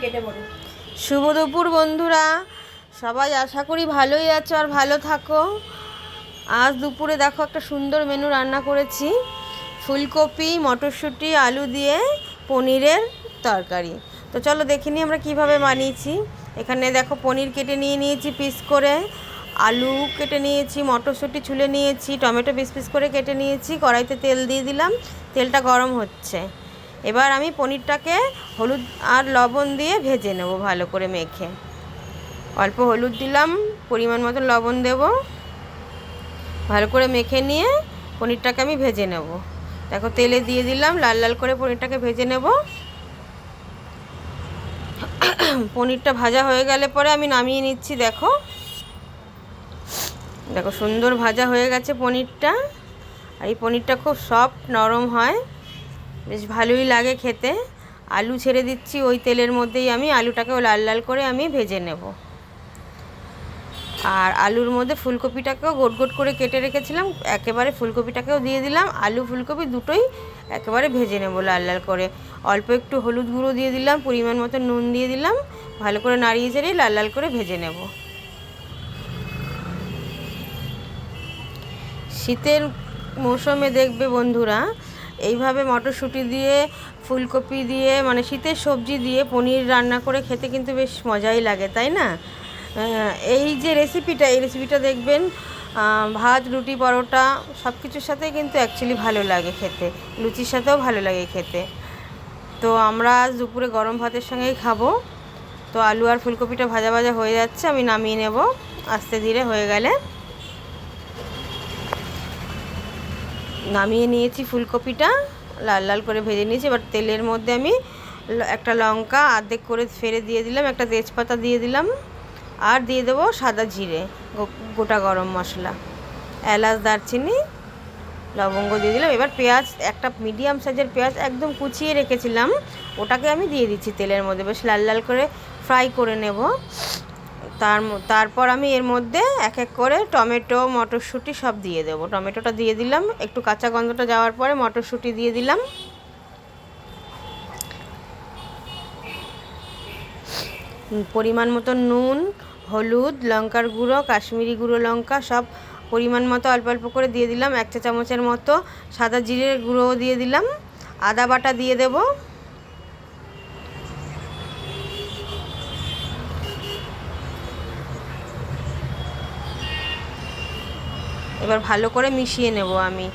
কেটে পড়ি। শুভ দুপুর বন্ধুরা, সবাই আশা করি ভালোই আছো আর ভালো থাকো। আজ দুপুরে দেখো একটা সুন্দর মেনু রান্না করেছি, ফুলকপি মটরশুঁটি আলু দিয়ে পনিরের তরকারি। তো চলো দেখে নিই আমরা কিভাবে বানিয়েছি। এখানে দেখো পনির কেটে নিয়েছি পিস করে, আলু কেটে নিয়েছি, মটরশুঁটি ছুলে নিয়েছি, টমেটো পিস পিস করে কেটে নিয়েছি। কড়াইতে তেল দিয়ে দিলাম, তেলটা গরম হচ্ছে। এবার আমি পনিরটাকে হলুদ আর লবণ দিয়ে ভেজে নেব ভালো করে মেখে। অল্প হলুদ দিলাম, পরিমাণ মতো লবণ দেব, ভালো করে মেখে নিয়ে পনিরটাকে আমি ভেজে নেব। দেখো তেলে দিয়ে দিলাম, লাল লাল করে পনিরটাকে ভেজে নেব। পনিরটা ভাজা হয়ে গেলে পরে আমি নামিয়ে নিচ্ছি। দেখো দেখো সুন্দর ভাজা হয়ে গেছে পনিরটা। আর এই পনিরটা খুব সফট নরম হয়, বেশ ভালোই লাগে খেতে। আলু ছেড়ে দিচ্ছি ওই তেলের মধ্যেই, আমি আলুটাকেও লাল লাল করে আমি ভেজে নেব। আর আলুর মধ্যে ফুলকপিটাকেও গোট গোট করে কেটে রেখেছিলাম, একেবারে ফুলকপিটাকেও দিয়ে দিলাম। আলু ফুলকপি দুটোই একেবারে ভেজে নেব লাল লাল করে। অল্প একটু হলুদ গুঁড়ো দিয়ে দিলাম, পরিমাণ মতো নুন দিয়ে দিলাম, ভালো করে নাড়িয়ে চেড়িয়ে লাল লাল করে ভেজে নেব। শীতের মৌসুমে দেখবে বন্ধুরা, এইভাবে মটরশুঁটি দিয়ে ফুলকপি দিয়ে মানে শীতের সবজি দিয়ে পনির রান্না করে খেতে কিন্তু বেশ মজাই লাগে, তাই না? এই যে রেসিপিটা, এই রেসিপিটা দেখবেন ভাত রুটি পরোটা সব কিছুর সাথে কিন্তু অ্যাকচুয়ালি ভালো লাগে খেতে, লুচির সাথেও ভালো লাগে খেতে। তো আমরা আজ দুপুরে গরম ভাতের সঙ্গেই খাবো। তো আলু আর ফুলকপিটা ভাজা ভাজা হয়ে যাচ্ছে, আমি নামিয়ে নেব আস্তে ধীরে হয়ে গেলে। নামিয়ে নিয়েছি ফুলকপিটা, লাল লাল করে ভেজে নিয়েছি। এবার তেলের মধ্যে আমি একটা লঙ্কা অর্ধেক করে ফেলে দিয়ে দিলাম, একটা তেজপাতা দিয়ে দিলাম, আর দিয়ে দেবো সাদা জিরে, গোটা গরম মশলা, এলাচ দারচিনি লবঙ্গ দিয়ে দিলাম। এবার পেঁয়াজ, একটা মিডিয়াম সাইজের পেঁয়াজ একদম কুচিয়ে রেখেছিলাম, ওটাকে আমি দিয়ে দিচ্ছি তেলের মধ্যে, বেশ লাল লাল করে ফ্রাই করে নেব। তারপর আমি এর মধ্যে এক এক করে টমেটো মটরশুঁটি সব দিয়ে দেবো। টমেটোটা দিয়ে দিলাম, একটু কাঁচা গন্ধটা যাওয়ার পরে মটরশুঁটি দিয়ে দিলাম। পরিমাণ মতো নুন, হলুদ, লঙ্কার গুঁড়ো, কাশ্মীরি গুঁড়ো লঙ্কা সব পরিমাণ মতো অল্প অল্প করে দিয়ে দিলাম। 1 চা চামচের মতো সাদা জিরের গুঁড়োও দিয়ে দিলাম। আদা বাটা দিয়ে দেব। এবার ভালো করে মিশিয়ে নেব, আমি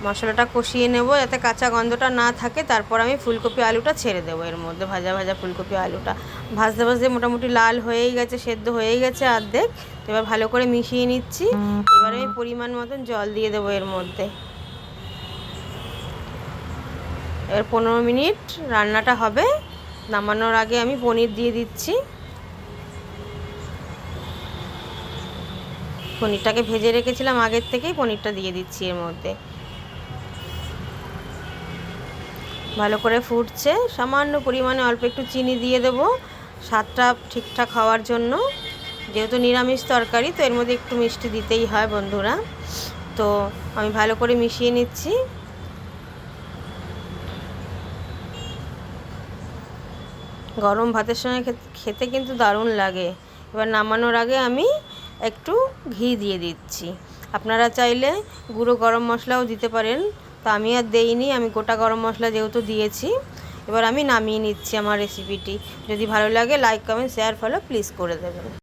মশলাটা কষিয়ে নেব যাতে কাঁচা গন্ধটা না থাকে। তারপর আমি ফুলকপি আলুটা ছেড়ে দেবো এর মধ্যে, ভাজা ভাজা ফুলকপি আলুটা ভাজতে ভাজতে মোটামুটি লাল হয়েই গেছে, সেদ্ধ হয়েই গেছে অর্ধেক। তো এবার ভালো করে মিশিয়ে নিচ্ছি। এবারে আমি পরিমাণ মতন জল দিয়ে দেবো এর মধ্যে। এবার 15 মিনিট রান্নাটা হবে। নামানোর আগে আমি পনির দিয়ে দিচ্ছি। পনিরটাকে ভেজে রেখেছিলাম আগের থেকেই, পনিরটা দিয়ে দিচ্ছি এর মধ্যে। ভালো করে ফুটছে, সামান্য পরিমাণে অল্প একটু চিনি দিয়ে দেব স্বাদটা ঠিকঠাক হওয়ার জন্য। যেহেতু নিরামিষ তরকারি তো এর মধ্যে একটু মিষ্টি দিতেই হয় বন্ধুরা। তো আমি ভালো করে মিশিয়ে নিচ্ছি। গরম ভাতের সঙ্গে খেতে কিন্তু দারুণ লাগে। এবার নামানোর আগে আমি একটু ঘি দিয়ে দিচ্ছি। আপনারা চাইলে গুঁড়ো গরম মশলাও দিতে পারেন, তো আমি আর দেইনি, আমি গোটা গরম মশলা যেহেতু দিয়েছি। এবার আমি নামিয়ে নিচ্ছি আমার রেসিপিটি। যদি ভালো লাগে like comment share follow please করে দেবেন।